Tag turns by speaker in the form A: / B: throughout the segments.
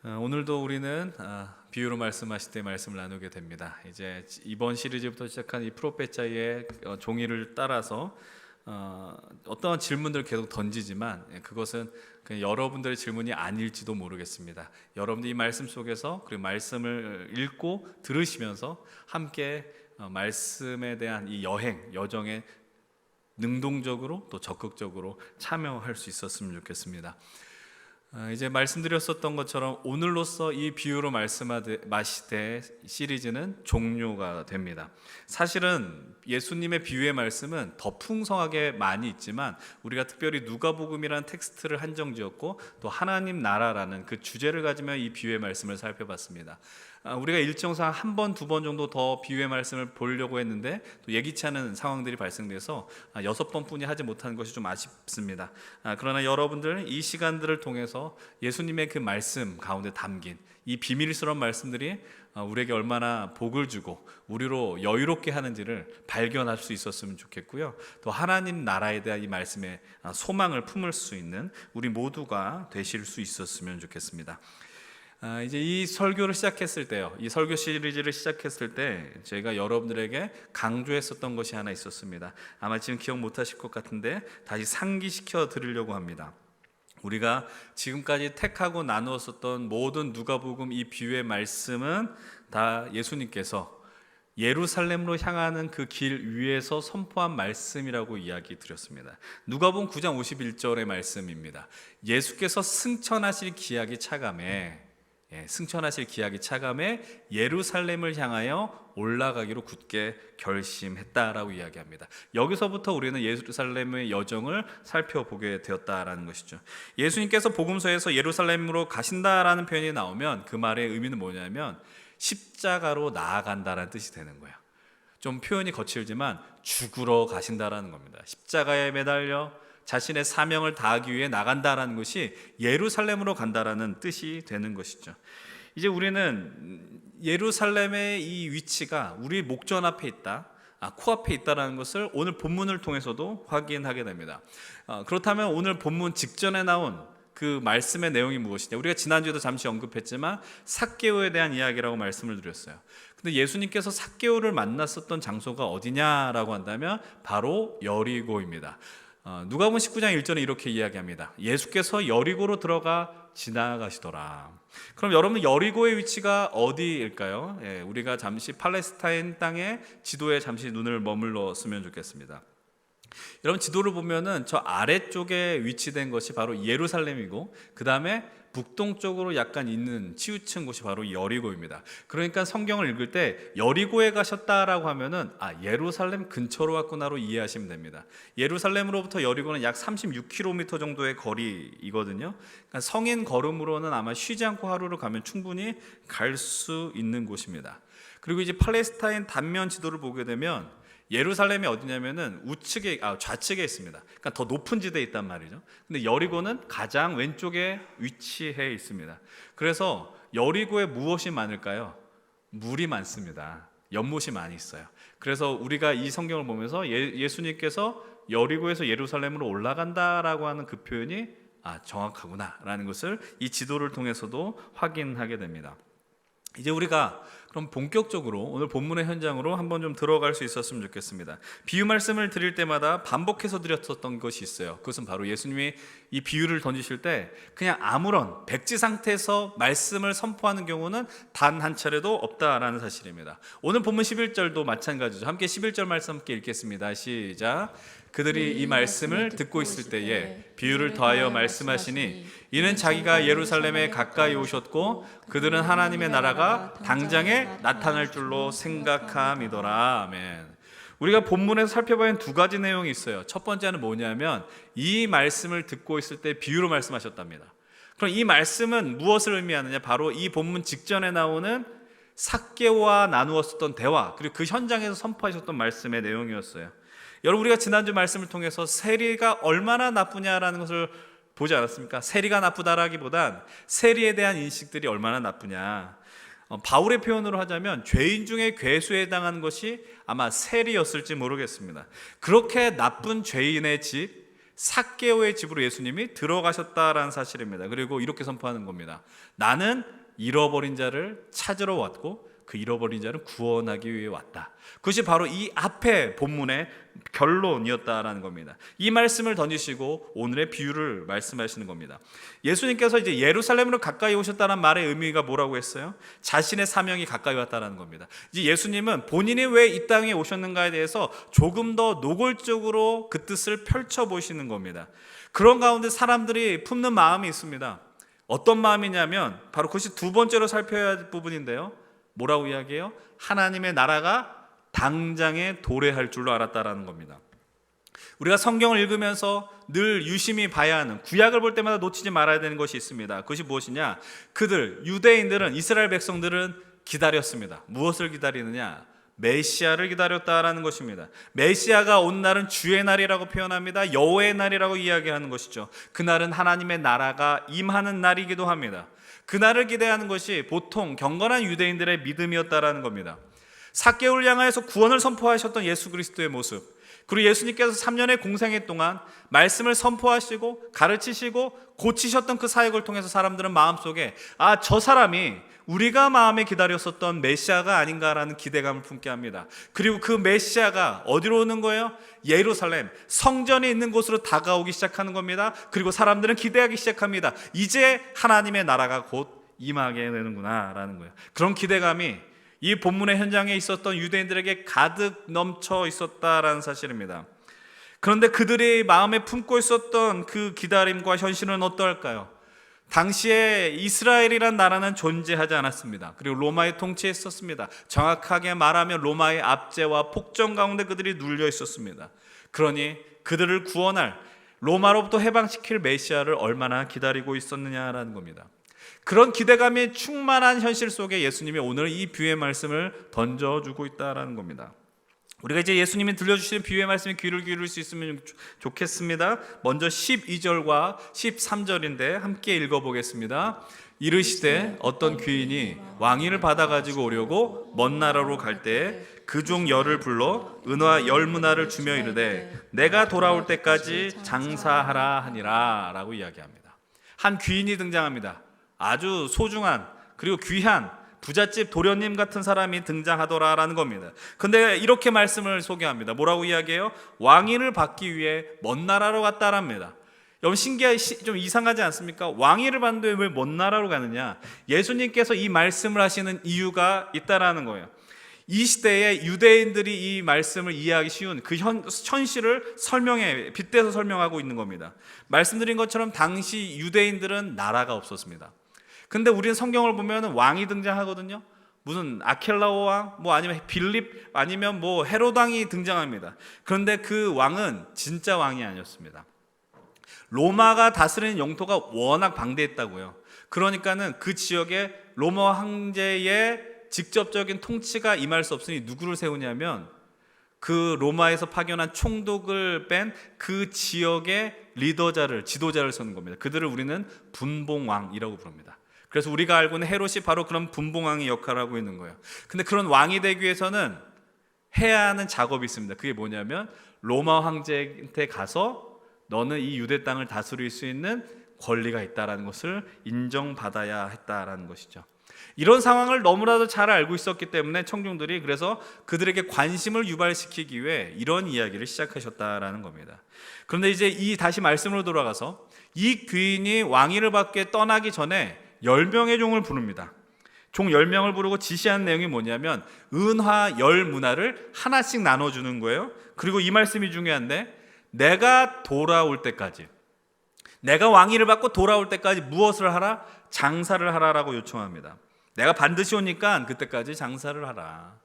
A: 오늘도 우리는 비유로 말씀하실 때 말씀을 나누게 됩니다. 이제 이번 시리즈부터 시작한 이 프로페자의 종이를 따라서 어떤 질문들을 계속 던지지만 그것은 그냥 여러분들의 질문이 아닐지도 모르겠습니다. 여러분들이 이 말씀 속에서 그리고 말씀을 읽고 들으시면서 함께 말씀에 대한 이 여정에 능동적으로 또 적극적으로 참여할 수 있었으면 좋겠습니다. 이제 말씀드렸었던 것처럼 오늘로써 이 비유로 말씀하시되 시리즈는 종료가 됩니다. 사실은 예수님의 비유의 말씀은 더 풍성하게 많이 있지만 우리가 특별히 누가복음이라는 텍스트를 한정지었고 또 하나님 나라라는 그 주제를 가지며 이 비유의 말씀을 살펴봤습니다. 우리가 일정상 한 번, 두 번 정도 더 비유의 말씀을 보려고 했는데 또 예기치 않은 상황들이 발생돼서 6번뿐이 하지 못한 것이 좀 아쉽습니다. 그러나 여러분들 이 시간들을 통해서 예수님의 그 말씀 가운데 담긴 이 비밀스러운 말씀들이 우리에게 얼마나 복을 주고 우리로 여유롭게 하는지를 발견할 수 있었으면 좋겠고요. 또 하나님 나라에 대한 이 말씀에 소망을 품을 수 있는 우리 모두가 되실 수 있었으면 좋겠습니다. 이제 이 설교를 시작했을 때요, 이 설교 시리즈를 시작했을 때 저희가 여러분들에게 강조했었던 것이 하나 있었습니다. 아마 지금 기억 못하실 것 같은데 다시 상기시켜 드리려고 합니다. 우리가 지금까지 택하고 나누었었던 모든 누가복음 이 비유의 말씀은 다 예수님께서 예루살렘으로 향하는 그 길 위에서 선포한 말씀이라고 이야기 드렸습니다. 누가복음 9장 51절의 말씀입니다. 예수께서 승천하실 기약이 차감해 예루살렘을 향하여 올라가기로 굳게 결심했다라고 이야기합니다. 여기서부터 우리는 예루살렘의 여정을 살펴보게 되었다라는 것이죠. 예수님께서 복음서에서 예루살렘으로 가신다라는 표현이 나오면 그 말의 의미는 뭐냐면 십자가로 나아간다라는 뜻이 되는 거예요. 좀 표현이 거칠지만 죽으러 가신다라는 겁니다. 십자가에 매달려 자신의 사명을 다하기 위해 나간다라는 것이 예루살렘으로 간다라는 뜻이 되는 것이죠. 이제 우리는 예루살렘의 이 위치가 우리 목전 앞에 있다, 코앞에 있다라는 것을 오늘 본문을 통해서도 확인하게 됩니다. 그렇다면 오늘 본문 직전에 나온 그 말씀의 내용이 무엇이냐? 우리가 지난주에도 잠시 언급했지만 삭개오에 대한 이야기라고 말씀을 드렸어요. 근데 예수님께서 삭개오를 만났었던 장소가 어디냐라고 한다면 바로 여리고입니다. 누가복음 19장 1절에 이렇게 이야기합니다. 예수께서 여리고로 들어가 지나가시더라. 그럼 여러분 여리고의 위치가 어디일까요? 우리가 잠시 팔레스타인 땅의 지도에 잠시 눈을 머물렀으면 좋겠습니다. 여러분 지도를 보면은 저 아래쪽에 위치된 것이 바로 예루살렘이고 그 다음에 북동쪽으로 약간 있는 치우친 곳이 바로 여리고입니다. 그러니까 성경을 읽을 때 여리고에 가셨다라고 하면은 예루살렘 근처로 왔구나로 이해하시면 됩니다. 예루살렘으로부터 여리고는 약 36km 정도의 거리이거든요. 그러니까 성인 걸음으로는 아마 쉬지 않고 하루를 가면 충분히 갈 수 있는 곳입니다. 그리고 이제 팔레스타인 단면 지도를 보게 되면 예루살렘이 어디냐면은 좌측에 있습니다. 그러니까 더 높은 지대에 있단 말이죠. 근데 여리고는 가장 왼쪽에 위치해 있습니다. 그래서 여리고에 무엇이 많을까요? 물이 많습니다. 연못이 많이 있어요. 그래서 우리가 이 성경을 보면서 예수님께서 여리고에서 예루살렘으로 올라간다라고 하는 그 표현이 정확하구나라는 것을 이 지도를 통해서도 확인하게 됩니다. 이제 우리가 그럼 본격적으로 오늘 본문의 현장으로 한번 좀 들어갈 수 있었으면 좋겠습니다. 비유 말씀을 드릴 때마다 반복해서 드렸었던 것이 있어요. 그것은 바로 예수님이 이 비유를 던지실 때 그냥 아무런 백지 상태에서 말씀을 선포하는 경우는 단 한 차례도 없다라는 사실입니다. 오늘 본문 11절도 마찬가지죠. 함께 11절 말씀 함께 읽겠습니다. 시작. 그들이 이 말씀을 듣고 있을 때에 비유를 더하여 말씀하시니 이는 자기가 예루살렘에 가까이 오셨고 그들은 하나님의 나라가 당장에 나타날 줄로 생각함이더라. 아멘. 우리가 본문에서 살펴봐야 하는 두 가지 내용이 있어요. 첫 번째는 뭐냐면 이 말씀을 듣고 있을 때 비유로 말씀하셨답니다. 그럼 이 말씀은 무엇을 의미하느냐? 바로 이 본문 직전에 나오는 삭개오와 나누었었던 대화, 그리고 그 현장에서 선포하셨던 말씀의 내용이었어요. 여러분 우리가 지난주 말씀을 통해서 세리가 얼마나 나쁘냐라는 것을 보지 않았습니까? 세리가 나쁘다라기보단 세리에 대한 인식들이 얼마나 나쁘냐. 바울의 표현으로 하자면 죄인 중에 괴수에 해당하는 것이 아마 세리였을지 모르겠습니다. 그렇게 나쁜 죄인의 집, 삭개오의 집으로 예수님이 들어가셨다라는 사실입니다. 그리고 이렇게 선포하는 겁니다. 나는 잃어버린 자를 찾으러 왔고 그 잃어버린 자를 구원하기 위해 왔다. 그것이 바로 이 앞에 본문의 결론이었다라는 겁니다. 이 말씀을 던지시고 오늘의 비유를 말씀하시는 겁니다. 예수님께서 이제 예루살렘으로 가까이 오셨다는 말의 의미가 뭐라고 했어요? 자신의 사명이 가까이 왔다라는 겁니다. 이제 예수님은 본인이 왜 이 땅에 오셨는가에 대해서 조금 더 노골적으로 그 뜻을 펼쳐 보시는 겁니다. 그런 가운데 사람들이 품는 마음이 있습니다. 어떤 마음이냐면 바로 그것이 두 번째로 살펴야 할 부분인데요. 뭐라고 이야기해요? 하나님의 나라가 당장에 도래할 줄로 알았다라는 겁니다. 우리가 성경을 읽으면서 늘 유심히 봐야 하는, 구약을 볼 때마다 놓치지 말아야 되는 것이 있습니다. 그것이 무엇이냐? 유대인들은, 이스라엘 백성들은 기다렸습니다. 무엇을 기다리느냐? 메시아를 기다렸다라는 것입니다. 메시아가 온 날은 주의 날이라고 표현합니다. 여호와의 날이라고 이야기하는 것이죠. 그날은 하나님의 나라가 임하는 날이기도 합니다. 그날을 기대하는 것이 보통 경건한 유대인들의 믿음이었다라는 겁니다. 삭개오를 향하여서 구원을 선포하셨던 예수 그리스도의 모습, 그리고 예수님께서 3년의 공생애 동안 말씀을 선포하시고 가르치시고 고치셨던 그 사역을 통해서 사람들은 마음속에 저 사람이 우리가 마음에 기다렸었던 메시아가 아닌가라는 기대감을 품게 합니다. 그리고 그 메시아가 어디로 오는 거예요? 예루살렘, 성전이 있는 곳으로 다가오기 시작하는 겁니다. 그리고 사람들은 기대하기 시작합니다. 이제 하나님의 나라가 곧 임하게 되는구나 라는 거예요. 그런 기대감이 이 본문의 현장에 있었던 유대인들에게 가득 넘쳐 있었다라는 사실입니다. 그런데 그들이 마음에 품고 있었던 그 기다림과 현실은 어떠할까요? 당시에 이스라엘이란 나라는 존재하지 않았습니다. 그리고 로마의 통치에 있었습니다. 정확하게 말하면 로마의 압제와 폭정 가운데 그들이 눌려 있었습니다. 그러니 그들을 구원할, 로마로부터 해방시킬 메시아를 얼마나 기다리고 있었느냐라는 겁니다. 그런 기대감이 충만한 현실 속에 예수님이 오늘 이 비유의 말씀을 던져주고 있다는 겁니다. 우리가 이제 예수님이 들려주시는 비유의 말씀에 귀를 기울일 수 있으면 좋겠습니다. 먼저 12절과 13절인데 함께 읽어보겠습니다. 이르시되 어떤 귀인이 왕위를 받아가지고 오려고 먼 나라로 갈 때에 그중 열을 불러 은화 10문화를 주며 이르되 내가 돌아올 때까지 장사하라 하니라 라고 이야기합니다. 한 귀인이 등장합니다. 아주 소중한 그리고 귀한 부잣집 도련님 같은 사람이 등장하더라라는 겁니다. 근데 이렇게 말씀을 소개합니다. 뭐라고 이야기해요? 왕위를 받기 위해 먼 나라로 갔다랍니다. 여러분 좀 이상하지 않습니까? 왕위를 받는데 왜 먼 나라로 가느냐? 예수님께서 이 말씀을 하시는 이유가 있다라는 거예요. 이 시대에 유대인들이 이 말씀을 이해하기 쉬운 그 현실을 빗대서 설명하고 있는 겁니다. 말씀드린 것처럼 당시 유대인들은 나라가 없었습니다. 근데 우리는 성경을 보면 왕이 등장하거든요. 무슨 아켈라오 왕, 아니면 빌립, 아니면 헤롯 왕이 등장합니다. 그런데 그 왕은 진짜 왕이 아니었습니다. 로마가 다스리는 영토가 워낙 방대했다고요. 그러니까는 그 지역에 로마 황제의 직접적인 통치가 임할 수 없으니 누구를 세우냐면 그 로마에서 파견한 총독을 뺀 그 지역의 지도자를 세우는 겁니다. 그들을 우리는 분봉왕이라고 부릅니다. 그래서 우리가 알고 있는 헤롯이 바로 그런 분봉왕의 역할을 하고 있는 거예요. 근데 그런 왕이 되기 위해서는 해야 하는 작업이 있습니다. 그게 뭐냐면 로마 황제한테 가서 너는 이 유대 땅을 다스릴 수 있는 권리가 있다라는 것을 인정받아야 했다라는 것이죠. 이런 상황을 너무나도 잘 알고 있었기 때문에 청중들이 그래서 그들에게 관심을 유발시키기 위해 이런 이야기를 시작하셨다라는 겁니다. 그런데 이제 다시 말씀으로 돌아가서 이 귀인이 왕위를 받게 떠나기 전에 10명의 종을 부릅니다. 총 10명을 부르고 지시한 내용이 뭐냐면 은화 10문화를 하나씩 나눠주는 거예요. 그리고 이 말씀이 중요한데 내가 돌아올 때까지, 내가 왕위를 받고 돌아올 때까지 무엇을 하라? 장사를 하라라고 요청합니다. 내가 반드시 오니까 그때까지 장사를 하라.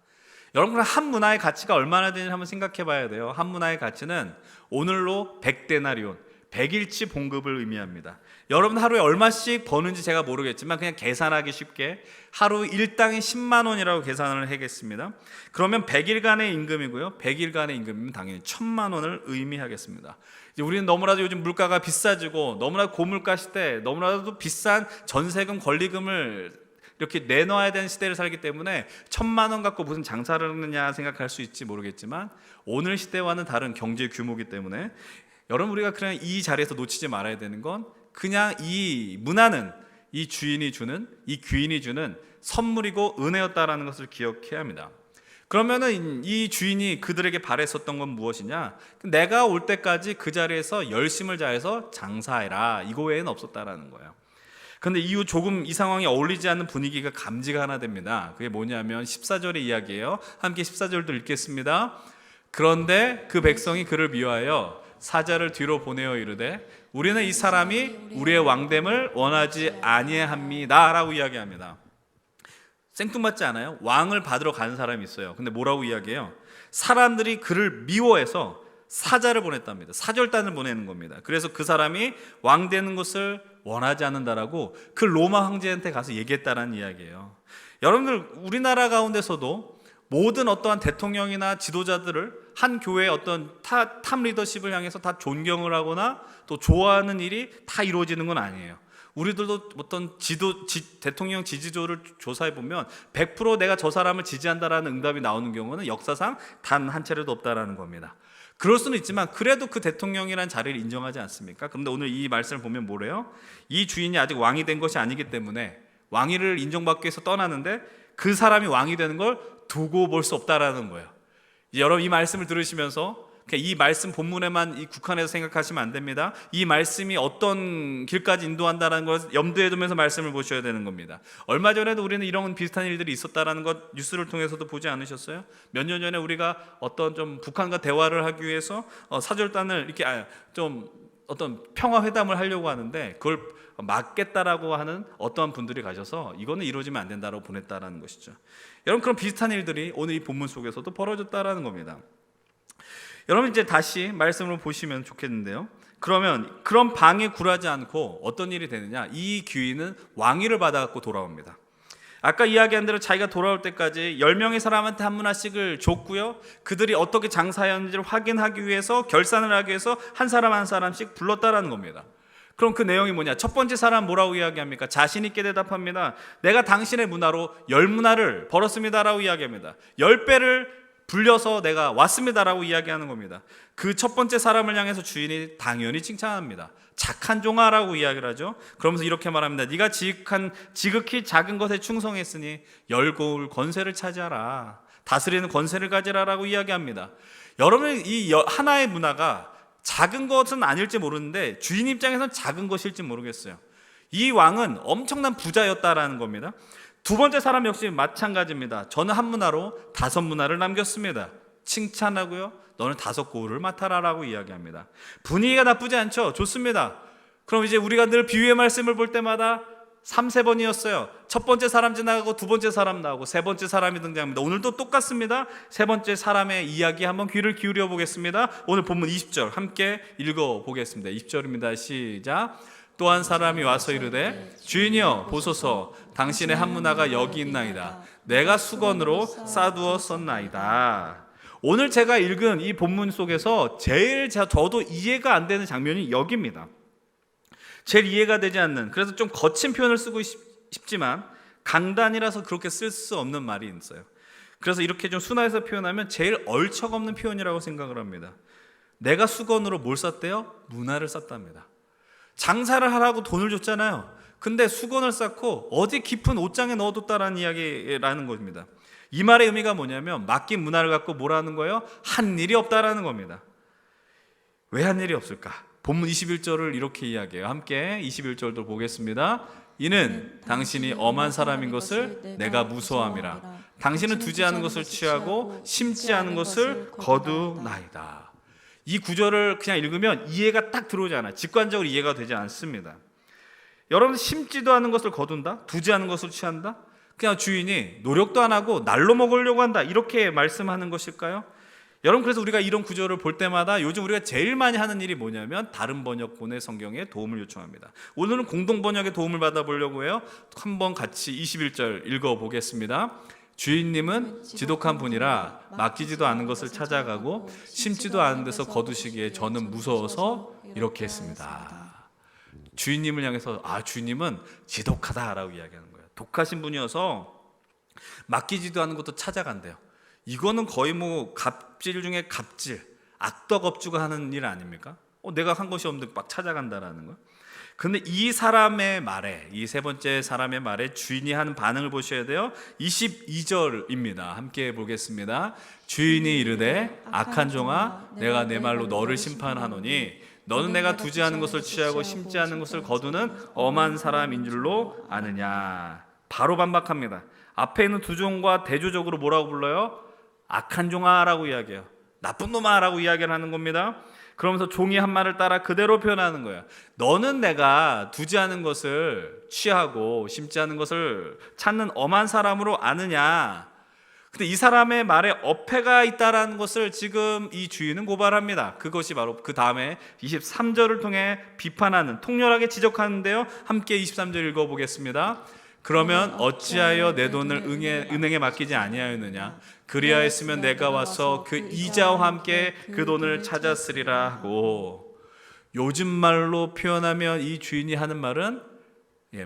A: 여러분, 한 문화의 가치가 얼마나 되는지 한번 생각해 봐야 돼요. 한 문화의 가치는 오늘로 100데나리온, 100일치 봉급을 의미합니다. 여러분 하루에 얼마씩 버는지 제가 모르겠지만 그냥 계산하기 쉽게 하루 일당이 10만 원이라고 계산을 하겠습니다. 그러면 100일간의 임금이고요. 100일간의 임금이면 당연히 1000만 원을 의미하겠습니다. 이제 우리는 너무나도 요즘 물가가 비싸지고 너무나도 고물가 시대, 너무나도 비싼 전세금, 권리금을 이렇게 내놔야 되는 시대를 살기 때문에 1000만 원 갖고 무슨 장사를 하느냐 생각할 수 있지 모르겠지만 오늘 시대와는 다른 경제 규모이기 때문에 여러분, 우리가 그냥 이 자리에서 놓치지 말아야 되는 건 그냥 이 문화는 이 주인이 주는, 이 귀인이 주는 선물이고 은혜였다라는 것을 기억해야 합니다. 그러면은 이 주인이 그들에게 바랬었던 건 무엇이냐? 내가 올 때까지 그 자리에서 열심을 다해서 장사해라, 이거 외에는 없었다라는 거예요. 그런데 이후 조금 이 상황이 어울리지 않는 분위기가 감지가 하나 됩니다. 그게 뭐냐면 14절의 이야기예요. 함께 14절도 읽겠습니다. 그런데 그 백성이 그를 미워하여 사자를 뒤로 보내어 이르되 우리는 이 사람이 우리의 왕됨을 원하지 아니합니다 라고 이야기합니다. 생뚱맞지 않아요? 왕을 받으러 가는 사람이 있어요. 근데 뭐라고 이야기해요? 사람들이 그를 미워해서 사자를 보냈답니다. 사절단을 보내는 겁니다. 그래서 그 사람이 왕 되는 것을 원하지 않는다라고 그 로마 황제한테 가서 얘기했다는 이야기예요. 여러분들, 우리나라 가운데서도 모든 어떠한 대통령이나 지도자들을 한 교회의 어떤 탑 리더십을 향해서 다 존경을 하거나 또 좋아하는 일이 다 이루어지는 건 아니에요. 우리들도 어떤 대통령 지지도를 조사해 보면 100% 내가 저 사람을 지지한다라는 응답이 나오는 경우는 역사상 단 한 차례도 없다라는 겁니다. 그럴 수는 있지만 그래도 그 대통령이라는 자리를 인정하지 않습니까? 그런데 오늘 이 말씀을 보면 뭐래요? 이 주인이 아직 왕이 된 것이 아니기 때문에 왕위를 인정받기 위해서 떠나는데 그 사람이 왕이 되는 걸 두고 볼 수 없다라는 거예요. 여러분, 이 말씀을 들으시면서 이 말씀 본문에만 국한해서 생각하시면 안 됩니다. 이 말씀이 어떤 길까지 인도한다는 걸 염두에 두면서 말씀을 보셔야 되는 겁니다. 얼마 전에도 우리는 이런 비슷한 일들이 있었다는 것 뉴스를 통해서도 보지 않으셨어요? 몇 년 전에 우리가 어떤 좀 북한과 대화를 하기 위해서 사절단을 이렇게 좀 어떤 평화 회담을 하려고 하는데 그걸 막겠다라고 하는 어떠한 분들이 가셔서 이거는 이루어지면 안 된다라고 보냈다라는 것이죠. 여러분, 그런 비슷한 일들이 오늘 이 본문 속에서도 벌어졌다라는 겁니다. 여러분, 이제 다시 말씀을 보시면 좋겠는데요. 그러면 그런 방에 굴하지 않고 어떤 일이 되느냐? 이 귀인은 왕위를 받아갖고 돌아옵니다. 아까 이야기한 대로 자기가 돌아올 때까지 10명의 사람한테 한 문화씩을 줬고요. 그들이 어떻게 장사했는지를 확인하기 위해서 결산을 하기 위해서 한 사람 한 사람씩 불렀다라는 겁니다. 그럼 그 내용이 뭐냐? 첫 번째 사람 뭐라고 이야기합니까? 자신 있게 대답합니다. 내가 당신의 문화로 10문화를 벌었습니다라고 이야기합니다. 10배를 불려서 내가 왔습니다라고 이야기하는 겁니다. 그 첫 번째 사람을 향해서 주인이 당연히 칭찬합니다. 착한 종아라고 이야기를 하죠. 그러면서 이렇게 말합니다. 네가 지극히 작은 것에 충성했으니 열고울 권세를 차지하라. 다스리는 권세를 가지라라고 이야기합니다. 여러분, 이 하나의 문화가 작은 것은 아닐지 모르는데 주인 입장에서는 작은 것일지 모르겠어요. 이 왕은 엄청난 부자였다라는 겁니다. 두 번째 사람 역시 마찬가지입니다. 저는 한 문화로 5문화를 남겼습니다. 칭찬하고요. 너는 5고을을 맡아라라고 이야기합니다. 분위기가 나쁘지 않죠? 좋습니다. 그럼 이제 우리가 늘 비유의 말씀을 볼 때마다 3-4번이었어요. 첫 번째 사람 지나가고 두 번째 사람 나오고 세 번째 사람이 등장합니다. 오늘도 똑같습니다. 세 번째 사람의 이야기 한번 귀를 기울여 보겠습니다. 오늘 본문 20절 함께 읽어 보겠습니다. 20절입니다. 시작. 또 한 사람이 와서 이르되 주인이여 보소서 당신의 한 문화가 여기 있나이다. 내가 수건으로 싸두었었나이다. 오늘 제가 읽은 이 본문 속에서 제일 저도 이해가 안 되는 장면이 여기입니다. 제일 이해가 되지 않는, 그래서 좀 거친 표현을 쓰고 싶지만 강단이라서 그렇게 쓸 수 없는 말이 있어요. 그래서 이렇게 좀 순화해서 표현하면 제일 얼척없는 표현이라고 생각을 합니다. 내가 수건으로 뭘 쌌대요? 문화를 쌌답니다. 장사를 하라고 돈을 줬잖아요. 근데 수건을 쌓고 어디 깊은 옷장에 넣어뒀다라는 이야기라는 겁니다. 이 말의 의미가 뭐냐면 맡긴 문화를 갖고 뭐라는 거예요? 한 일이 없다라는 겁니다. 왜 한 일이 없을까? 본문 21절을 이렇게 이야기해요. 함께 21절도 보겠습니다. 이는 당신이 엄한 사람인 것을 내가 무서워함이라. 당신은 두지 않은 것을 취하고 심지 않은 것을 거두나이다. 이 구절을 그냥 읽으면 이해가 딱 들어오지 않아요. 직관적으로 이해가 되지 않습니다. 여러분, 심지도 않은 것을 거둔다? 두지 않은 것을 취한다? 그냥 주인이 노력도 안 하고 날로 먹으려고 한다, 이렇게 말씀하는 것일까요? 여러분, 그래서 우리가 이런 구절을 볼 때마다 요즘 우리가 제일 많이 하는 일이 뭐냐면 다른 번역본의 성경에 도움을 요청합니다. 오늘은 공동 번역의 도움을 받아보려고 해요. 한번 같이 21절 읽어보겠습니다. 주인님은 지독한 분이라 맡기지도 않은 것을 찾아가고 심지도 않은 데서 거두시기에 저는 무서워서 이렇게 했습니다. 주인님을 향해서 주인님은 지독하다라고 이야기하는 거예요. 독하신 분이어서 맡기지도 않은 것도 찾아간대요. 이거는 거의 뭐 갑질 중에 갑질, 악덕업주가 하는 일 아닙니까? 내가 한 것이 없는데 막 찾아간다라는 거예요. 근데 이 사람의 말에, 이 세 번째 사람의 말에 주인이 하는 반응을 보셔야 돼요. 22절입니다. 함께 보겠습니다. 주인이 이르되 악한 종아 내가 내 말로 너를 심판하노니 너는 내가 두지 않은 것을 취하고 심지 않은 것을 거두는 엄한 사람인 줄로 아느냐. 바로 반박합니다. 앞에 있는 두 종과 대조적으로 뭐라고 불러요? 악한 종아라고 이야기해요. 나쁜 놈아라고 이야기를 하는 겁니다. 그러면서 종이 한 말을 따라 그대로 표현하는 거예요. 너는 내가 두지 않은 것을 취하고 심지 않은 것을 찾는 엄한 사람으로 아느냐. 근데 이 사람의 말에 어폐가 있다라는 것을 지금 이 주인은 고발합니다. 그것이 바로 그 다음에 23절을 통해 비판하는, 통렬하게 지적하는데요. 함께 23절 읽어보겠습니다. 그러면 어찌하여 내 돈을 은행에 맡기지 아니하였느냐. 그리하였으면 내가 와서 그 이자와 함께 그 돈을 찾았으리라 하고. 요즘 말로 표현하면 이 주인이 하는 말은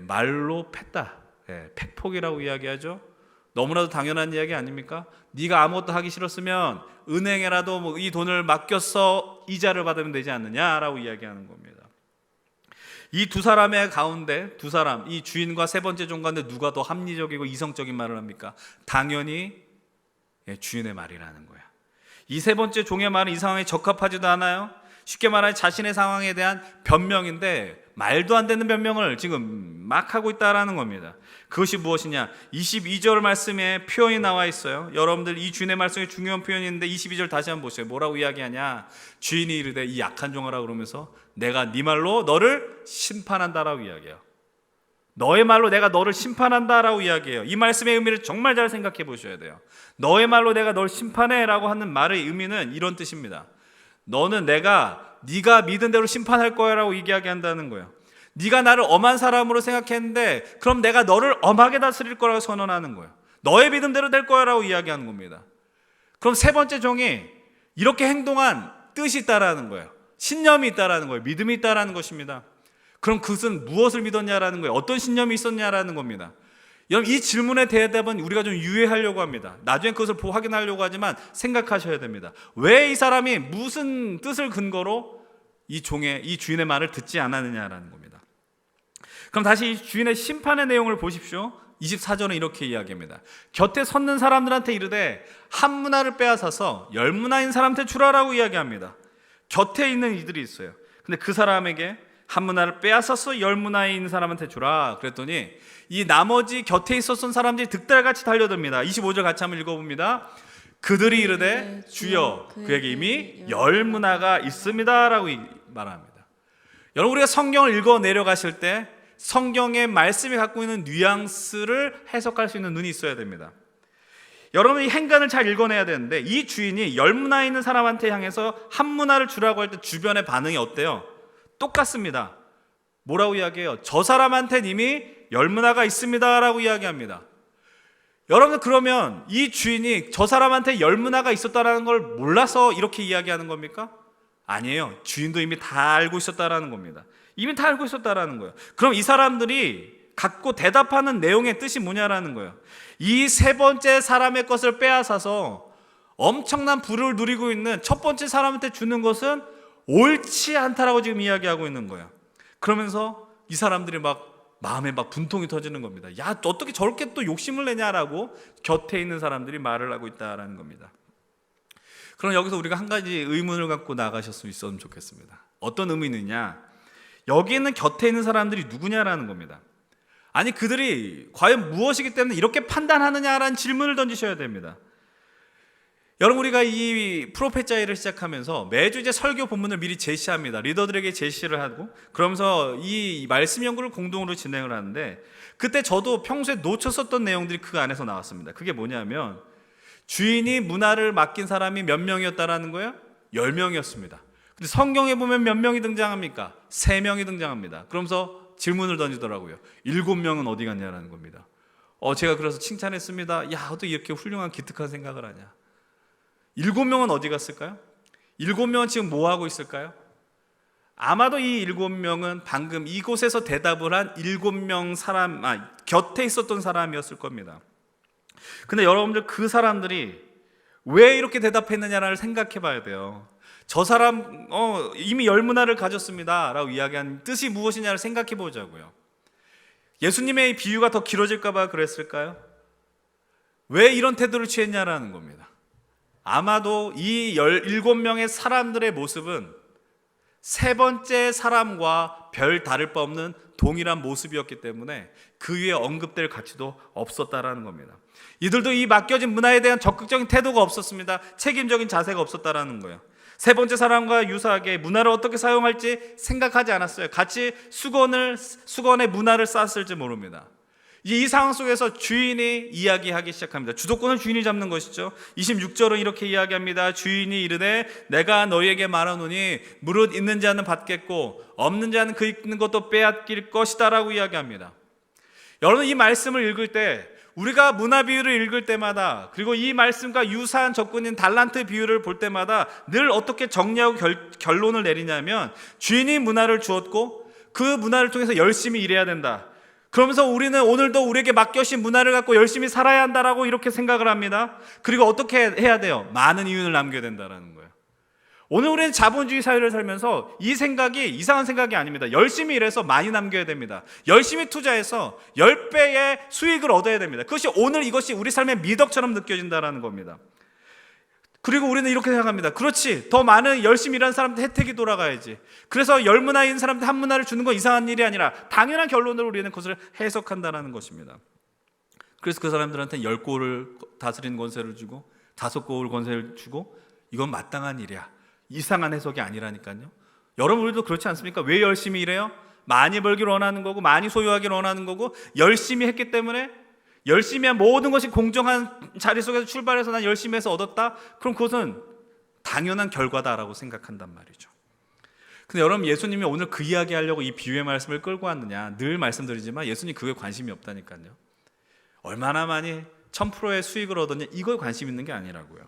A: 말로 팼다, 팩폭이라고 이야기하죠. 너무나도 당연한 이야기 아닙니까? 네가 아무것도 하기 싫었으면 은행에라도 이 돈을 맡겨서 이자를 받으면 되지 않느냐라고 이야기하는 겁니다. 이 두 사람의 가운데 두 사람, 이 주인과 세 번째 종 가운데 누가 더 합리적이고 이성적인 말을 합니까? 당연히 주인의 말이라는 거야. 이 세 번째 종의 말은 이 상황에 적합하지도 않아요. 쉽게 말하면 자신의 상황에 대한 변명인데 말도 안 되는 변명을 지금 막 하고 있다라는 겁니다. 그것이 무엇이냐? 22절 말씀에 표현이 나와 있어요. 여러분들 이 주인의 말씀에 중요한 표현이 있는데 22절 다시 한번 보세요. 뭐라고 이야기하냐? 주인이 이르되 이 약한 종아라 그러면서 내가 네 말로 너를 심판한다라고 이야기해요. 너의 말로 내가 너를 심판한다라고 이야기해요. 이 말씀의 의미를 정말 잘 생각해 보셔야 돼요. 너의 말로 내가 너를 심판해라고 하는 말의 의미는 이런 뜻입니다. 너는 네가 믿은 대로 심판할 거야라고 이야기한다는 거예요. 네가 나를 엄한 사람으로 생각했는데 그럼 내가 너를 엄하게 다스릴 거라고 선언하는 거예요. 너의 믿음대로 될 거야라고 이야기하는 겁니다. 그럼 세 번째 종이 이렇게 행동한 뜻이 있다라는 거예요. 신념이 있다라는 거예요. 믿음이 있다라는 것입니다. 그럼 그것은 무엇을 믿었냐라는 거예요. 어떤 신념이 있었냐라는 겁니다. 여러분 이 질문의 대답은 우리가 좀 유의하려고 합니다. 나중에 그것을 확인하려고 하지만 생각하셔야 됩니다. 왜 이 사람이 무슨 뜻을 근거로 이 주인의 말을 듣지 않았느냐라는 겁니다. 그럼 다시 이 주인의 심판의 내용을 보십시오. 24절은 이렇게 이야기합니다. 곁에 섰는 사람들한테 이르되 한 문화를 빼앗아서 10문화인 사람한테 주라라고 이야기합니다. 곁에 있는 이들이 있어요. 근데 그 사람에게 한 문화를 빼앗아서 10문화인 사람한테 주라 그랬더니 이 나머지 곁에 있었던 사람들이 득달같이 달려듭니다. 25절 같이 한번 읽어봅니다. 그들이 이르되 주여 그에게 이미 10문화가 있습니다 라고 말합니다. 여러분 우리가 성경을 읽어 내려가실 때 성경의 말씀이 갖고 있는 뉘앙스를 해석할 수 있는 눈이 있어야 됩니다. 여러분 이 행간을 잘 읽어내야 되는데 이 주인이 10문화 있는 사람한테 향해서 한 문화를 주라고 할 때 주변의 반응이 어때요? 똑같습니다. 뭐라고 이야기해요? 저 사람한테는 이미 10문화가 있습니다 라고 이야기합니다. 여러분 그러면 이 주인이 저 사람한테 10문화가 있었다는 걸 몰라서 이렇게 이야기하는 겁니까? 아니에요. 주인도 이미 다 알고 있었다라는 겁니다. 이미 다 알고 있었다라는 거예요. 그럼 이 사람들이 갖고 대답하는 내용의 뜻이 뭐냐라는 거예요. 이 세 번째 사람의 것을 빼앗아서 엄청난 부를 누리고 있는 첫 번째 사람한테 주는 것은 옳지 않다라고 지금 이야기하고 있는 거예요. 그러면서 이 사람들이 마음에 분통이 터지는 겁니다. 야, 어떻게 저렇게 또 욕심을 내냐라고 곁에 있는 사람들이 말을 하고 있다라는 겁니다. 그럼 여기서 우리가 한 가지 의문을 갖고 나가셨으면 있었으면 좋겠습니다. 어떤 의문이냐? 여기 있는 곁에 있는 사람들이 누구냐라는 겁니다. 아니 그들이 과연 무엇이기 때문에 이렇게 판단하느냐라는 질문을 던지셔야 됩니다. 여러분 우리가 이 프로페자이를 시작하면서 매주 이제 설교 본문을 미리 제시합니다. 리더들에게 제시를 하고 그러면서 이 말씀 연구를 공동으로 진행을 하는데 그때 저도 평소에 놓쳤었던 내용들이 그 안에서 나왔습니다. 그게 뭐냐면 주인이 문화를 맡긴 사람이 몇 명이었다라는 거예요? 10명이었습니다. 근데 성경에 보면 몇 명이 등장합니까? 3명이 등장합니다. 그러면서 질문을 던지더라고요. 7명은 어디 갔냐라는 겁니다. 제가 그래서 칭찬했습니다. 야, 어떻게 이렇게 훌륭한 기특한 생각을 하냐. 7명은 어디 갔을까요? 7명은 지금 뭐 하고 있을까요? 아마도 이 7명은 방금 이곳에서 대답을 한 7명 사람, 곁에 있었던 사람이었을 겁니다. 근데 여러분들 그 사람들이 왜 이렇게 대답했느냐를 생각해 봐야 돼요. 저 사람 이미 열 문화를 가졌습니다 라고 이야기한 뜻이 무엇이냐를 생각해 보자고요. 예수님의 비유가 더 길어질까 봐 그랬을까요? 왜 이런 태도를 취했냐라는 겁니다. 아마도 이 17명의 사람들의 모습은 세 번째 사람과 별 다를 바 없는 동일한 모습이었기 때문에 그 위에 언급될 가치도 없었다라는 겁니다. 이들도 이 맡겨진 문화에 대한 적극적인 태도가 없었습니다. 책임적인 자세가 없었다라는 거예요. 세 번째 사람과 유사하게 문화를 어떻게 사용할지 생각하지 않았어요. 같이 수건의 문화를 쌓았을지 모릅니다. 이 상황 속에서 주인이 이야기하기 시작합니다. 주도권을 주인이 잡는 것이죠. 26절은 이렇게 이야기합니다. 주인이 이르되 내가 너희에게 말하노니 무릇 있는 자는 받겠고 없는 자는 그 있는 것도 빼앗길 것이다 라고 이야기합니다. 여러분, 이 말씀을 읽을 때, 우리가 문화 비유를 읽을 때마다, 그리고 이 말씀과 유사한 접근인 달란트 비유를 볼 때마다 늘 어떻게 정리하고 결론을 내리냐면, 주인이 문화를 주었고 그 문화를 통해서 열심히 일해야 된다. 그러면서 우리는 오늘도 우리에게 맡겨진 문화를 갖고 열심히 살아야 한다라고 이렇게 생각을 합니다. 그리고 어떻게 해야 돼요? 많은 이윤을 남겨야 된다는 거예요. 오늘 우리는 자본주의 사회를 살면서 이 생각이 이상한 생각이 아닙니다. 열심히 일해서 많이 남겨야 됩니다. 열심히 투자해서 10배의 수익을 얻어야 됩니다. 그것이 오늘 이것이 우리 삶의 미덕처럼 느껴진다는 겁니다. 그리고 우리는 이렇게 생각합니다. 그렇지, 더 많은 열심히 일하는 사람한테 혜택이 돌아가야지. 그래서 10문화 있는 사람한테 한 문화를 주는 건 이상한 일이 아니라 당연한 결론으로 우리는 그것을 해석한다는 것입니다. 그래서 그 사람들한테 10고을 다스리는 권세를 주고 5고을 권세를 주고 이건 마땅한 일이야. 이상한 해석이 아니라니까요. 여러분, 우리도 그렇지 않습니까? 왜 열심히 일해요? 많이 벌기를 원하는 거고 많이 소유하기를 원하는 거고 열심히 했기 때문에, 열심히 한 모든 것이 공정한 자리 속에서 출발해서 난 열심히 해서 얻었다? 그럼 그것은 당연한 결과다라고 생각한단 말이죠. 근데 여러분, 예수님이 오늘 그 이야기 하려고 이 비유의 말씀을 끌고 왔느냐? 늘 말씀드리지만 예수님 그거에 관심이 없다니까요. 얼마나 많이 1000%의 수익을 얻었냐? 이거에 관심 있는 게 아니라고요.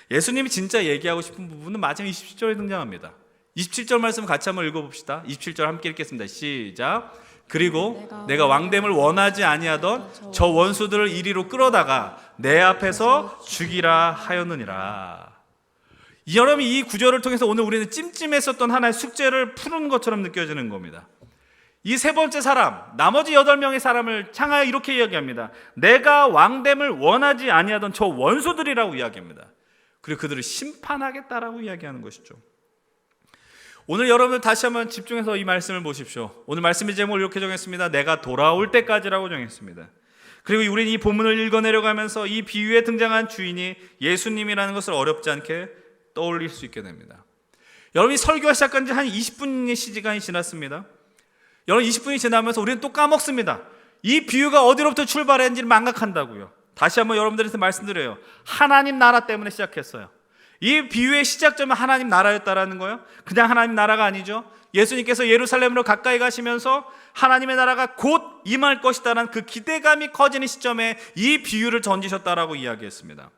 A: 예수님이 진짜 얘기하고 싶은 부분은 마지막 27절에 등장합니다. 27절 말씀 같이 한번 읽어봅시다. 27절 함께 읽겠습니다. 시작. 그리고 내가 왕됨을 원하지 아니하던 저 원수들을 이리로 끌어다가 내 앞에서 죽이라 하였느니라. 여러분, 이 구절을 통해서 오늘 우리는 찜찜했었던 하나의 숙제를 푸는 것처럼 느껴지는 겁니다. 이 세 번째 사람, 나머지 8명의 사람을 향하여 이렇게 이야기합니다. 내가 왕됨을 원하지 아니하던 저 원수들이라고 이야기합니다. 그리고 그들을 심판하겠다라고 이야기하는 것이죠. 오늘 여러분들 다시 한번 집중해서 이 말씀을 보십시오. 오늘 말씀의 제목을 이렇게 정했습니다. 내가 돌아올 때까지라고 정했습니다. 그리고 우리는 이 본문을 읽어내려가면서 이 비유에 등장한 주인이 예수님이라는 것을 어렵지 않게 떠올릴 수 있게 됩니다. 여러분이 설교가 시작한 지 한 20분의 시간이 지났습니다. 여러분, 20분이 지나면서 우리는 또 까먹습니다. 이 비유가 어디로부터 출발했는지를 망각한다고요. 다시 한번 여러분들한테 말씀드려요. 하나님 나라 때문에 시작했어요. 이 비유의 시작점은 하나님 나라였다라는 거예요. 그냥 하나님 나라가 아니죠. 예수님께서 예루살렘으로 가까이 가시면서 하나님의 나라가 곧 임할 것이다라는 그 기대감이 커지는 시점에 이 비유를 던지셨다라고 이야기했습니다.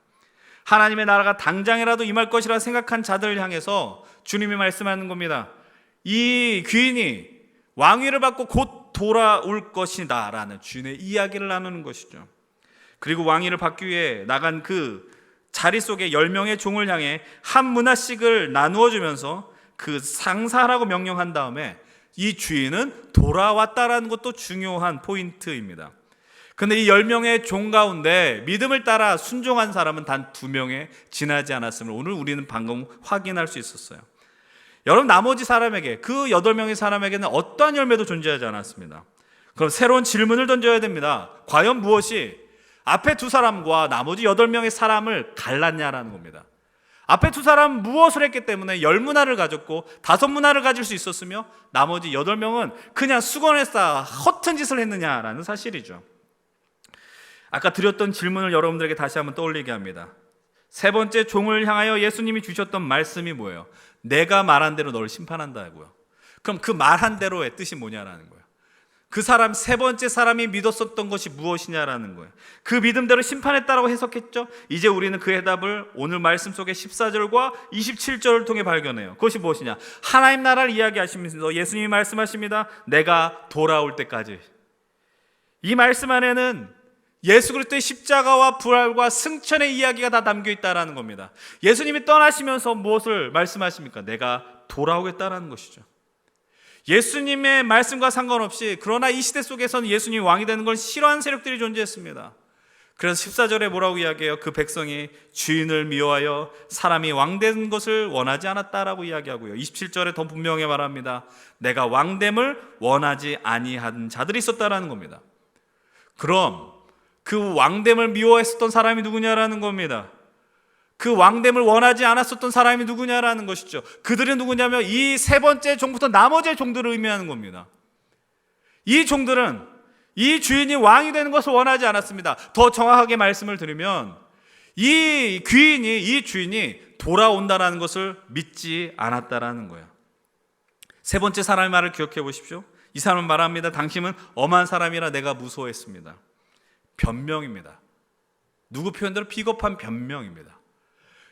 A: 하나님의 나라가 당장이라도 임할 것이라 생각한 자들을 향해서 주님이 말씀하는 겁니다. 이 귀인이 왕위를 받고 곧 돌아올 것이다 라는 주인의 이야기를 나누는 것이죠. 그리고 왕위를 받기 위해 나간 그 자리 속에 10명의 종을 향해 한 문화씩을 나누어 주면서 그 상사라고 명령한 다음에 이 주인은 돌아왔다라는 것도 중요한 포인트입니다. 그런데 이 10명의 종 가운데 믿음을 따라 순종한 사람은 단 2명에 지나지 않았음을 오늘 우리는 방금 확인할 수 있었어요. 여러분, 나머지 사람에게, 그 8명의 사람에게는 어떠한 열매도 존재하지 않았습니다. 그럼 새로운 질문을 던져야 됩니다. 과연 무엇이 앞에 2 사람과 나머지 8명의 사람을 갈랐냐라는 겁니다. 앞에 2 사람은 무엇을 했기 때문에 10문화를 가졌고 5문화를 가질 수 있었으며 나머지 8명은 그냥 수건을 쌓아 허튼 짓을 했느냐라는 사실이죠. 아까 드렸던 질문을 여러분들에게 다시 한번 떠올리게 합니다. 세 번째 종을 향하여 예수님이 주셨던 말씀이 뭐예요? 내가 말한 대로 너를 심판한다고요. 그럼 그 말한 대로의 뜻이 뭐냐라는 거예요. 그 사람, 세 번째 사람이 믿었었던 것이 무엇이냐라는 거예요. 그 믿음대로 심판했다라고 해석했죠. 이제 우리는 그 해답을 오늘 말씀 속의 14절과 27절을 통해 발견해요. 그것이 무엇이냐? 하나님 나라를 이야기하시면서 예수님이 말씀하십니다. 내가 돌아올 때까지. 이 말씀 안에는 예수 그리스도의 십자가와 부활과 승천의 이야기가 다 담겨 있다라는 겁니다. 예수님이 떠나시면서 무엇을 말씀하십니까? 내가 돌아오겠다라는 것이죠. 예수님의 말씀과 상관없이, 그러나 이 시대 속에서는 예수님이 왕이 되는 걸 싫어하는 세력들이 존재했습니다. 그래서 14절에 뭐라고 이야기해요? 그 백성이 주인을 미워하여 사람이 왕된 것을 원하지 않았다라고 이야기하고요. 27절에 더 분명히 말합니다. 내가 왕됨을 원하지 아니한 자들이 있었다라는 겁니다. 그럼 그 왕됨을 미워했었던 사람이 누구냐라는 겁니다. 그 왕됨을 원하지 않았었던 사람이 누구냐라는 것이죠. 그들은 누구냐면 이 세 번째 종부터 나머지 종들을 의미하는 겁니다. 이 종들은 이 주인이 왕이 되는 것을 원하지 않았습니다. 더 정확하게 말씀을 드리면 이 주인이 돌아온다라는 것을 믿지 않았다라는 거예요. 세 번째 사람의 말을 기억해 보십시오. 이 사람은 말합니다. 당신은 엄한 사람이라 내가 무서워했습니다. 변명입니다. 누구 표현대로 비겁한 변명입니다.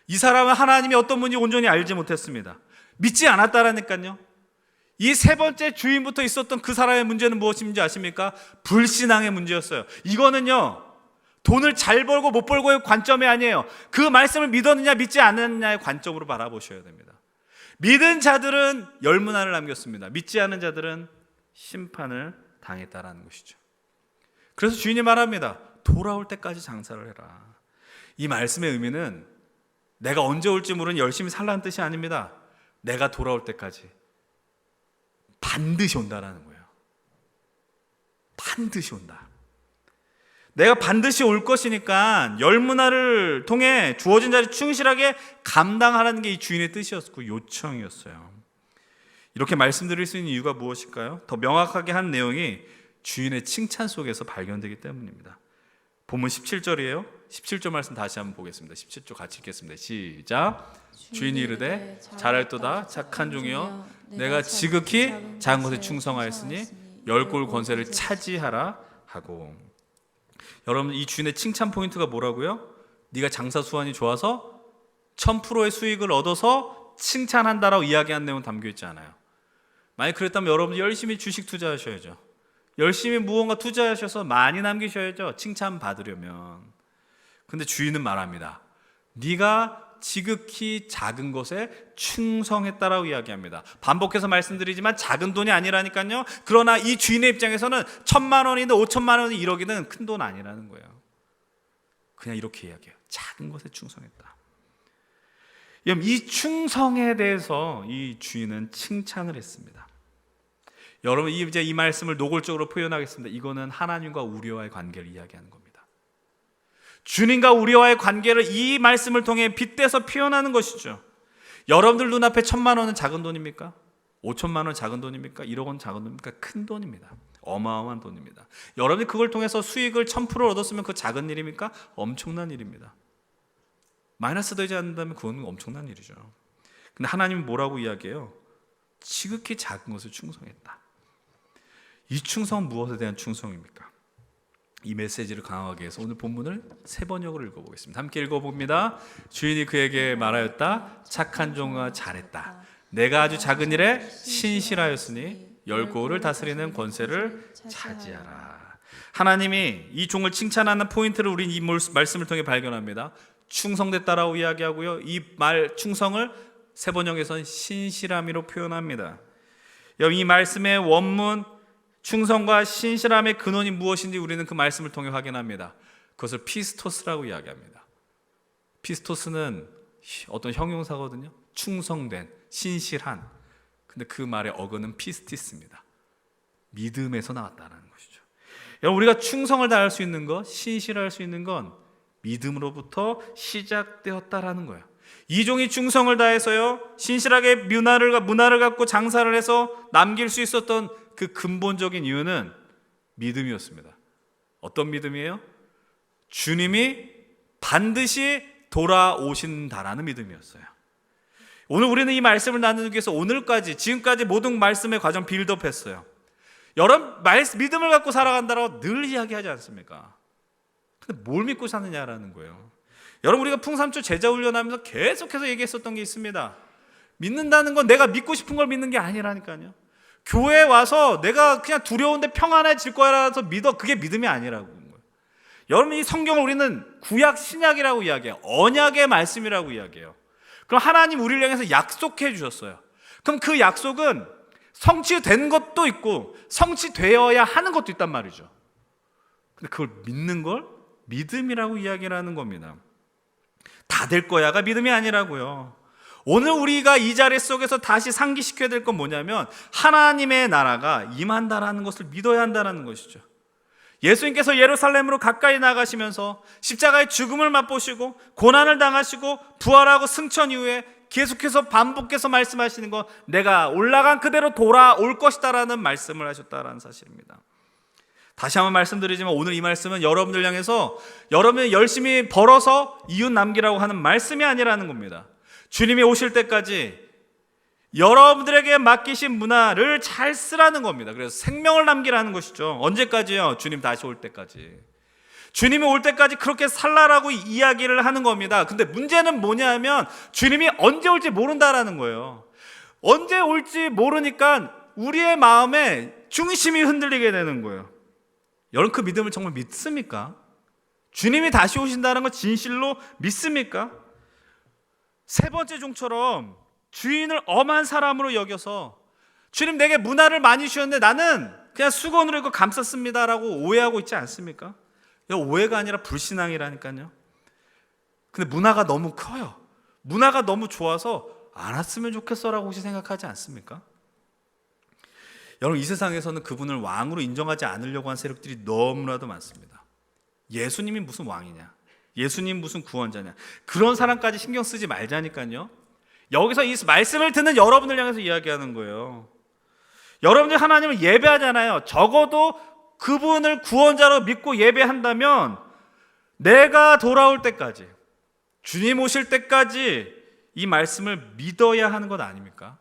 A: 이 사람은 하나님이 어떤 분인지 온전히 알지 못했습니다. 믿지 않았다라니까요. 이 세 번째 주인부터 있었던 그 사람의 문제는 무엇인지 아십니까? 불신앙의 문제였어요. 이거는요, 돈을 잘 벌고 못 벌고의 관점이 아니에요. 그 말씀을 믿었느냐 믿지 않았느냐의 관점으로 바라보셔야 됩니다. 믿은 자들은 열문화를 남겼습니다. 믿지 않은 자들은 심판을 당했다라는 것이죠. 그래서 주인이 말합니다. 돌아올 때까지 장사를 해라. 이 말씀의 의미는 내가 언제 올지 모르는 열심히 살라는 뜻이 아닙니다. 내가 돌아올 때까지 반드시 온다라는 거예요. 반드시 온다. 내가 반드시 올 것이니까 열문화를 통해 주어진 자리 충실하게 감당하라는 게 이 주인의 뜻이었고 요청이었어요. 이렇게 말씀드릴 수 있는 이유가 무엇일까요? 더 명확하게 한 내용이 주인의 칭찬 속에서 발견되기 때문입니다. 본문 17절이에요. 17절 말씀 다시 한번 보겠습니다. 17절 같이 읽겠습니다. 시작. 주인이 이르되 잘할도다 착한 종이여 내가 지극히 작은 것에 충성하였으니 열골 권세를 차지하라 하고. 여러분, 이 주인의 칭찬 포인트가 뭐라고요? 네가 장사 수완이 좋아서 1000%의 수익을 얻어서 칭찬한다라고 이야기한 내용은 담겨 있지 않아요. 만약 그랬다면 여러분 열심히 주식 투자하셔야죠. 열심히 무언가 투자하셔서 많이 남기셔야죠. 칭찬 받으려면. 근데 주인은 말합니다. 네가 지극히 작은 것에 충성했다라고 이야기합니다. 반복해서 말씀드리지만 작은 돈이 아니라니까요. 그러나 이 주인의 입장에서는 1000만 원이든 5천만 원이 1억이든 큰 돈 아니라는 거예요. 그냥 이렇게 이야기해요. 작은 것에 충성했다. 이 충성에 대해서 이 주인은 칭찬을 했습니다. 여러분, 이제 이 말씀을 노골적으로 표현하겠습니다. 이거는 하나님과 우리와의 관계를 이야기하는 겁니다. 주님과 우리와의 관계를 이 말씀을 통해 빗대서 표현하는 것이죠. 여러분들 눈앞에 1000만 원은 작은 돈입니까? 5천만 원 작은 돈입니까? 1억 원 작은 돈입니까? 큰 돈입니다. 어마어마한 돈입니다. 여러분이 그걸 통해서 수익을 1000% 얻었으면 그 작은 일입니까? 엄청난 일입니다. 마이너스 되지 않는다면 그건 엄청난 일이죠. 근데 하나님은 뭐라고 이야기해요? 지극히 작은 것을 충성했다. 이 충성은 무엇에 대한 충성입니까? 이 메시지를 강화하기 위해서 오늘 본문을 3번역으로 읽어보겠습니다. 함께 읽어봅니다. 주인이 그에게 말하였다. 착한 종아 잘했다. 내가 아주 작은 일에 신실하였으니 열고를 다스리는 권세를 차지하라. 하나님이 이 종을 칭찬하는 포인트를 우리는 이 말씀을 통해 발견합니다. 충성됐다라고 이야기하고요. 이 말 충성을 3번역에서는 신실함이로 표현합니다. 이 말씀의 원문 충성과 신실함의 근원이 무엇인지 우리는 그 말씀을 통해 확인합니다. 그것을 피스토스라고 이야기합니다. 피스토스는 어떤 형용사거든요. 충성된, 신실한. 근데 그 말의 어근은 피스티스입니다. 믿음에서 나왔다는 것이죠. 여러분, 우리가 충성을 다할 수 있는 것, 신실할 수 있는 건 믿음으로부터 시작되었다라는 거예요. 이 종이 충성을 다해서요, 신실하게 문화를 갖고 장사를 해서 남길 수 있었던 그 근본적인 이유는 믿음이었습니다. 어떤 믿음이에요? 주님이 반드시 돌아오신다라는 믿음이었어요. 오늘 우리는 이 말씀을 나누기 위해서 지금까지 모든 말씀의 과정 빌드업했어요. 여러분, 믿음을 갖고 살아간다라고 늘 이야기하지 않습니까? 근데 뭘 믿고 사느냐라는 거예요. 여러분, 우리가 풍삼초 제자 훈련하면서 계속해서 얘기했었던 게 있습니다. 믿는다는 건 내가 믿고 싶은 걸 믿는 게 아니라니까요. 교회에 와서 내가 그냥 두려운데 평안해질 거라서 믿어. 그게 믿음이 아니라고. 여러분, 이 성경을 우리는 구약 신약이라고 이야기해요. 언약의 말씀이라고 이야기해요. 그럼 하나님 우리를 향해서 약속해 주셨어요. 그럼 그 약속은 성취된 것도 있고 성취되어야 하는 것도 있단 말이죠. 근데 그걸 믿는 걸 믿음이라고 이야기를 하는 겁니다. 다 될 거야가 믿음이 아니라고요. 오늘 우리가 이 자리 속에서 다시 상기시켜야 될 건 뭐냐면 하나님의 나라가 임한다라는 것을 믿어야 한다는 것이죠. 예수님께서 예루살렘으로 가까이 나가시면서 십자가의 죽음을 맛보시고 고난을 당하시고 부활하고 승천 이후에 계속해서 반복해서 말씀하시는 건 내가 올라간 그대로 돌아올 것이다라는 말씀을 하셨다라는 사실입니다. 다시 한번 말씀드리지만 오늘 이 말씀은 여러분들 향해서 여러분이 열심히 벌어서 이웃 남기라고 하는 말씀이 아니라는 겁니다. 주님이 오실 때까지 여러분들에게 맡기신 문화를 잘 쓰라는 겁니다. 그래서 생명을 남기라는 것이죠. 언제까지요? 주님 다시 올 때까지. 주님이 올 때까지 그렇게 살라라고 이야기를 하는 겁니다. 근데 문제는 뭐냐면 주님이 언제 올지 모른다라는 거예요. 언제 올지 모르니까 우리의 마음에 중심이 흔들리게 되는 거예요. 여러분, 그 믿음을 정말 믿습니까? 주님이 다시 오신다는 걸 진실로 믿습니까? 세 번째 종처럼 주인을 엄한 사람으로 여겨서 주님 내게 문화를 많이 주셨는데 나는 그냥 수건으로 이거 감쌌습니다라고 오해하고 있지 않습니까? 이거 오해가 아니라 불신앙이라니까요. 근데 문화가 너무 커요. 문화가 너무 좋아서 안 왔으면 좋겠어라고 혹시 생각하지 않습니까? 여러분, 이 세상에서는 그분을 왕으로 인정하지 않으려고 한 세력들이 너무나도 많습니다. 예수님이 무슨 왕이냐, 예수님 무슨 구원자냐, 그런 사람까지 신경 쓰지 말자니까요. 여기서 이 말씀을 듣는 여러분을 향해서 이야기하는 거예요. 여러분들 하나님을 예배하잖아요. 적어도 그분을 구원자로 믿고 예배한다면 내가 돌아올 때까지, 주님 오실 때까지 이 말씀을 믿어야 하는 것 아닙니까?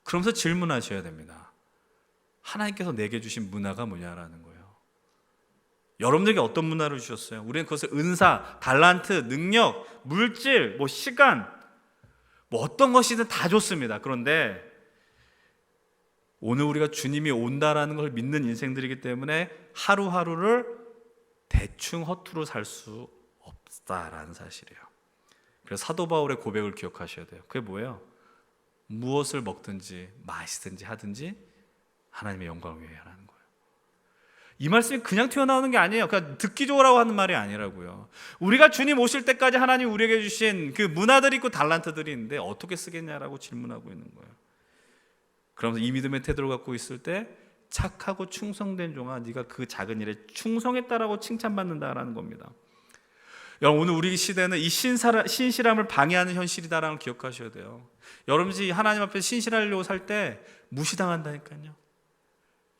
A: 그러면서 질문하셔야 됩니다. 하나님께서 내게 주신 문화가 뭐냐라는 거예요. 여러분들에게 어떤 문화를 주셨어요? 우리는 그것을 은사, 달란트, 능력, 물질, 시간, 어떤 것이든 다 좋습니다. 그런데 오늘 우리가 주님이 온다라는 걸 믿는 인생들이기 때문에 하루하루를 대충 허투루 살 수 없다라는 사실이에요. 그래서 사도 바울의 고백을 기억하셔야 돼요. 그게 뭐예요? 무엇을 먹든지 마시든지 하든지 하나님의 영광을 위해 하라는 거예요. 이 말씀이 그냥 튀어나오는 게 아니에요. 그냥 듣기 좋으라고 하는 말이 아니라고요. 우리가 주님 오실 때까지 하나님 우리에게 주신 그 문화들이 있고 달란트들이 있는데 어떻게 쓰겠냐라고 질문하고 있는 거예요. 그러면서 이 믿음의 태도를 갖고 있을 때 착하고 충성된 종아, 네가 그 작은 일에 충성했다라고 칭찬받는다라는 겁니다. 여러분, 오늘 우리 시대는 이 신실함을 방해하는 현실이다라는 걸 기억하셔야 돼요. 여러분이 하나님 앞에 신실하려고 살 때 무시당한다니까요.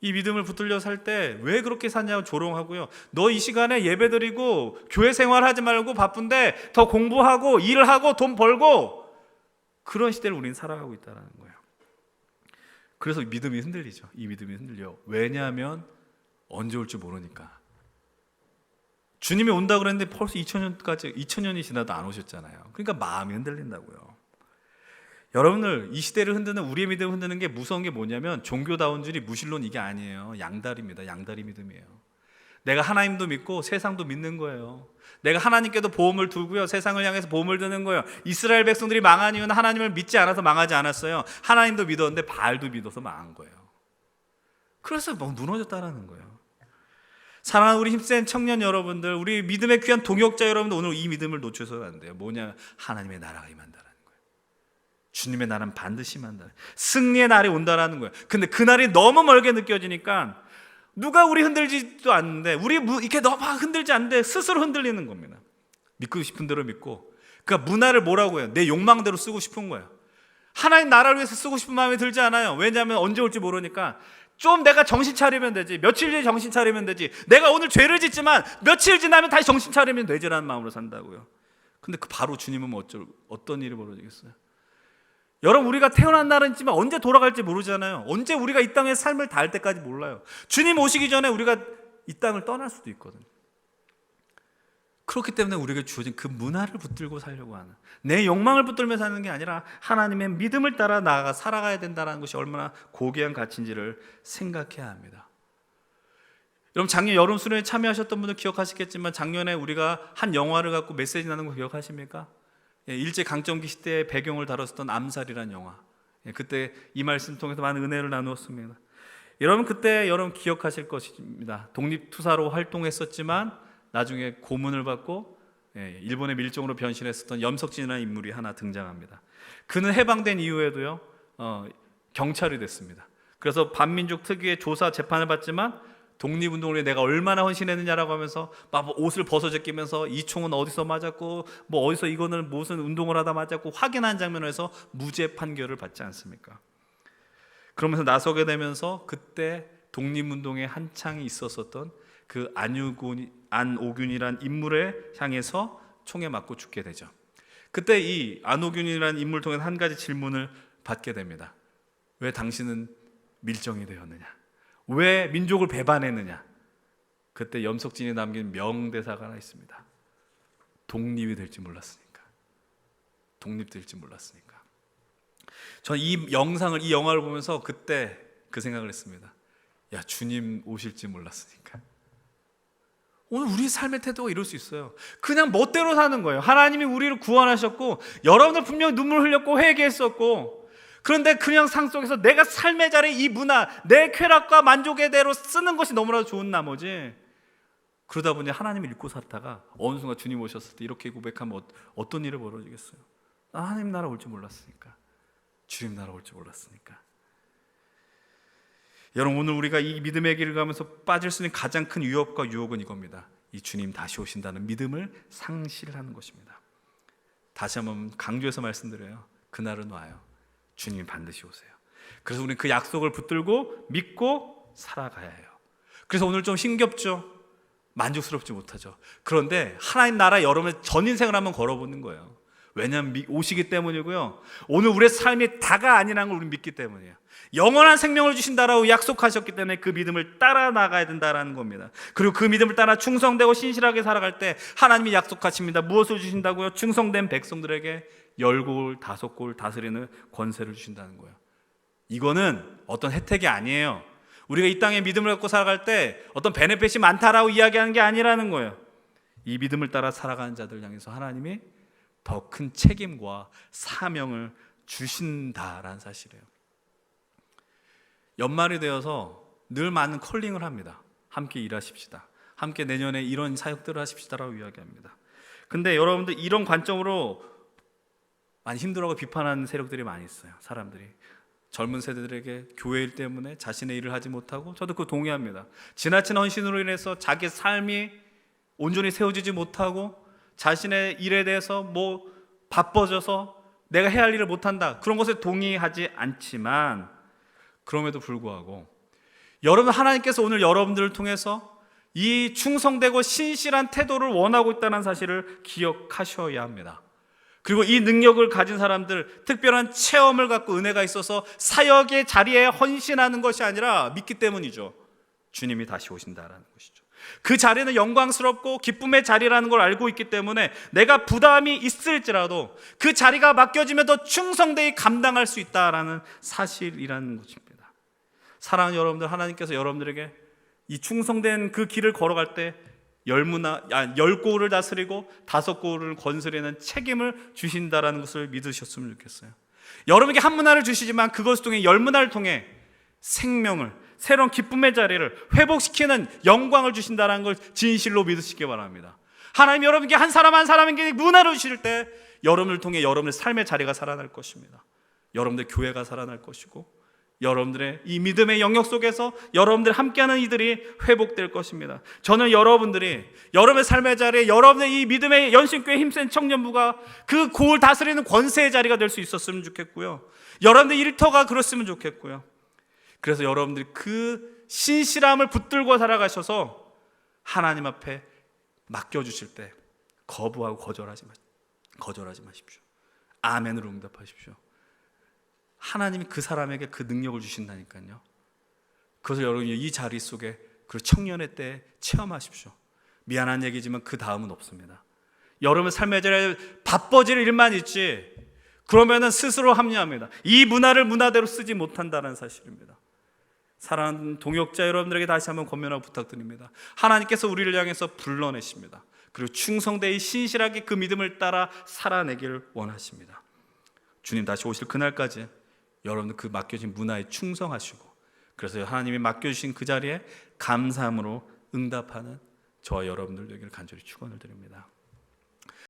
A: 이 믿음을 붙들려 살 때 왜 그렇게 사냐고 조롱하고요. 너 이 시간에 예배드리고 교회 생활하지 말고 바쁜데 더 공부하고 일을 하고 돈 벌고, 그런 시대를 우리는 살아가고 있다는 거예요. 그래서 믿음이 흔들리죠. 이 믿음이 흔들려. 왜냐하면 언제 올지 모르니까. 주님이 온다고 그랬는데 벌써 2000년이 지나도 안 오셨잖아요. 그러니까 마음이 흔들린다고요. 여러분들, 이 시대를 흔드는, 우리의 믿음을 흔드는 게 무서운 게 뭐냐면 종교다운 줄이 무신론 이게 아니에요. 양다리입니다. 양다리 믿음이에요. 내가 하나님도 믿고 세상도 믿는 거예요. 내가 하나님께도 보험을 두고요, 세상을 향해서 보험을 드는 거예요. 이스라엘 백성들이 망한 이유는 하나님을 믿지 않아서 망하지 않았어요. 하나님도 믿었는데 바알도 믿어서 망한 거예요. 그래서 무너졌다라는 거예요. 사랑하는 우리 힘센 청년 여러분들, 우리 믿음의 귀한 동역자 여러분들, 오늘 이 믿음을 놓쳐서는 안 돼요. 뭐냐? 하나님의 나라가 임한다라는 거예요. 주님의 나라는 반드시 임한다. 승리의 날이 온다라는 거예요. 근데 그 날이 너무 멀게 느껴지니까 누가 우리 흔들지도 않는데, 우리 이렇게 너무 흔들지 않는데 스스로 흔들리는 겁니다. 믿고 싶은 대로 믿고, 그러니까 문화를 뭐라고 해요? 내 욕망대로 쓰고 싶은 거예요. 하나님 나라를 위해서 쓰고 싶은 마음이 들지 않아요. 왜냐하면 언제 올지 모르니까 좀 내가 정신 차리면 되지, 며칠 뒤에 정신 차리면 되지, 내가 오늘 죄를 짓지만 며칠 지나면 다시 정신 차리면 되지라는 마음으로 산다고요. 근데 그 바로 주님은 어떤 일이 벌어지겠어요? 여러분, 우리가 태어난 날은 있지만 언제 돌아갈지 모르잖아요. 언제 우리가 이 땅의 삶을 다할 때까지 몰라요. 주님 오시기 전에 우리가 이 땅을 떠날 수도 있거든요. 그렇기 때문에 우리에게 주어진 그 문화를 붙들고 살려고 하는, 내 욕망을 붙들며 사는 게 아니라 하나님의 믿음을 따라 나아가 살아가야 된다는 것이 얼마나 고귀한 가치인지를 생각해야 합니다. 여러분 작년 여름 수련회 참여하셨던 분들 기억하시겠지만 작년에 우리가 한 영화를 갖고 메시지 나눈 거 기억하십니까? 일제 강점기 시대의 배경을 다뤘었던 암살이라는 영화. 그때 이 말씀 통해서 많은 은혜를 나누었습니다. 여러분 그때 여러분 기억하실 것입니다. 독립투사로 활동했었지만 나중에 고문을 받고 일본의 밀종으로 변신했었던 염석진이라는 인물이 하나 등장합니다. 그는 해방된 이후에도요 경찰이 됐습니다. 그래서 반민족 특유의 조사 재판을 받지만 독립운동을 위해 내가 얼마나 헌신했느냐라고 하면서 막 옷을 벗어제끼면서 이 총은 어디서 맞았고 뭐 어디서 이거는 무슨 운동을 하다 맞았고 확인한 장면에서 무죄 판결을 받지 않습니까? 그러면서 나서게 되면서 그때 독립운동에 한창 있었었던 그 안오균이란 인물에 향해서 총에 맞고 죽게 되죠. 그때 이 안오균이라는 인물을 통해 한 가지 질문을 받게 됩니다. 왜 당신은 밀정이 되었느냐? 왜 민족을 배반했느냐? 그때 염석진이 남긴 명대사가 하나 있습니다. 독립이 될지 몰랐으니까. 독립될지 몰랐으니까. 저는 이 영화를 보면서 그때 그 생각을 했습니다. 야, 주님 오실지 몰랐으니까. 오늘 우리 삶의 태도가 이럴 수 있어요. 그냥 멋대로 사는 거예요. 하나님이 우리를 구원하셨고 여러분들 분명히 눈물 흘렸고 회개했었고, 그런데 그냥 상 속에서 내가 삶의 자리에 이 문화, 내 쾌락과 만족의 대로 쓰는 것이 너무나도 좋은 나머지, 그러다 보니 하나님을 잊고 살다가 어느 순간 주님 오셨을 때 이렇게 고백하면 어떤 일이 벌어지겠어요? 나 하나님 나라 올 줄 몰랐으니까. 주님 나라 올 줄 몰랐으니까. 여러분 오늘 우리가 이 믿음의 길을 가면서 빠질 수 있는 가장 큰 위협과 유혹은 이겁니다. 이 주님 다시 오신다는 믿음을 상실하는 것입니다. 다시 한번 강조해서 말씀드려요. 그날은 와요. 주님이 반드시 오세요. 그래서 우리는 그 약속을 붙들고 믿고 살아가야 해요. 그래서 오늘 좀 힘겹죠? 만족스럽지 못하죠. 그런데 하나님 나라 여러분의 전 인생을 한번 걸어보는 거예요. 왜냐하면 오시기 때문이고요, 오늘 우리의 삶이 다가 아니라는 걸 우리는 믿기 때문이에요. 영원한 생명을 주신다라고 약속하셨기 때문에 그 믿음을 따라 나가야 된다라는 겁니다. 그리고 그 믿음을 따라 충성되고 신실하게 살아갈 때 하나님이 약속하십니다. 무엇을 주신다고요? 충성된 백성들에게 10골 5골 다스리는 권세를 주신다는 거예요. 이거는 어떤 혜택이 아니에요. 우리가 이 땅에 믿음을 갖고 살아갈 때 어떤 베네핏이 많다라고 이야기하는 게 아니라는 거예요. 이 믿음을 따라 살아가는 자들 향해서 하나님이 더 큰 책임과 사명을 주신다라는 사실이에요. 연말이 되어서 늘 많은 컬링을 합니다. 함께 일하십시다. 함께 내년에 이런 사역들을 하십시다라고 이야기합니다. 근데 여러분들 이런 관점으로 많이 힘들어하고 비판하는 세력들이 많이 있어요. 사람들이 젊은 세대들에게 교회 일 때문에 자신의 일을 하지 못하고, 저도 그거 동의합니다. 지나친 헌신으로 인해서 자기 삶이 온전히 세워지지 못하고 자신의 일에 대해서 뭐 바빠져서 내가 해야 할 일을 못한다, 그런 것에 동의하지 않지만, 그럼에도 불구하고 여러분 하나님께서 오늘 여러분들을 통해서 이 충성되고 신실한 태도를 원하고 있다는 사실을 기억하셔야 합니다. 그리고 이 능력을 가진 사람들, 특별한 체험을 갖고 은혜가 있어서 사역의 자리에 헌신하는 것이 아니라 믿기 때문이죠. 주님이 다시 오신다라는 것이죠. 그 자리는 영광스럽고 기쁨의 자리라는 걸 알고 있기 때문에 내가 부담이 있을지라도 그 자리가 맡겨지면 더 충성되게 감당할 수 있다라는 사실이라는 것입니다. 사랑하는 여러분들, 하나님께서 여러분들에게 이 충성된 그 길을 걸어갈 때 10골을 다스리고 5골을 건설하는 책임을 주신다라는 것을 믿으셨으면 좋겠어요. 여러분에게 한 문화를 주시지만 그것을 통해 10문화를 통해 생명을, 새로운 기쁨의 자리를 회복시키는 영광을 주신다는 걸 진실로 믿으시기 바랍니다. 하나님 여러분께 한 사람 한 사람에게 문화를 주실 때 여러분을 통해 여러분의 삶의 자리가 살아날 것입니다. 여러분들 교회가 살아날 것이고, 여러분들의 이 믿음의 영역 속에서 여러분들 함께하는 이들이 회복될 것입니다. 저는 여러분들이 여러분의 삶의 자리에 여러분의 이 믿음의 연신교회 힘센 청년부가 그 고을 다스리는 권세의 자리가 될 수 있었으면 좋겠고요, 여러분들 일터가 그렇으면 좋겠고요. 그래서 여러분들이 그 신실함을 붙들고 살아가셔서 하나님 앞에 맡겨주실 때 거부하고 거절하지 마십시오. 아멘으로 응답하십시오. 하나님이 그 사람에게 그 능력을 주신다니까요. 그것을 여러분이 이 자리 속에 그 청년의 때 체험하십시오. 미안한 얘기지만 그 다음은 없습니다. 여러분의 삶의 자리에 바빠질 일만 있지, 그러면은 스스로 합리합니다. 이 문화를 문화대로 쓰지 못한다는 사실입니다. 사랑하는 동역자 여러분들에게 다시 한번 권면하고 부탁드립니다. 하나님께서 우리를 향해서 불러내십니다. 그리고 충성되이 신실하게 그 믿음을 따라 살아내기를 원하십니다. 주님 다시 오실 그날까지 여러분들 그 맡겨진 문화에 충성하시고, 그래서 하나님이 맡겨주신 그 자리에 감사함으로 응답하는 저와 여러분들 되기를 간절히 축원을 드립니다.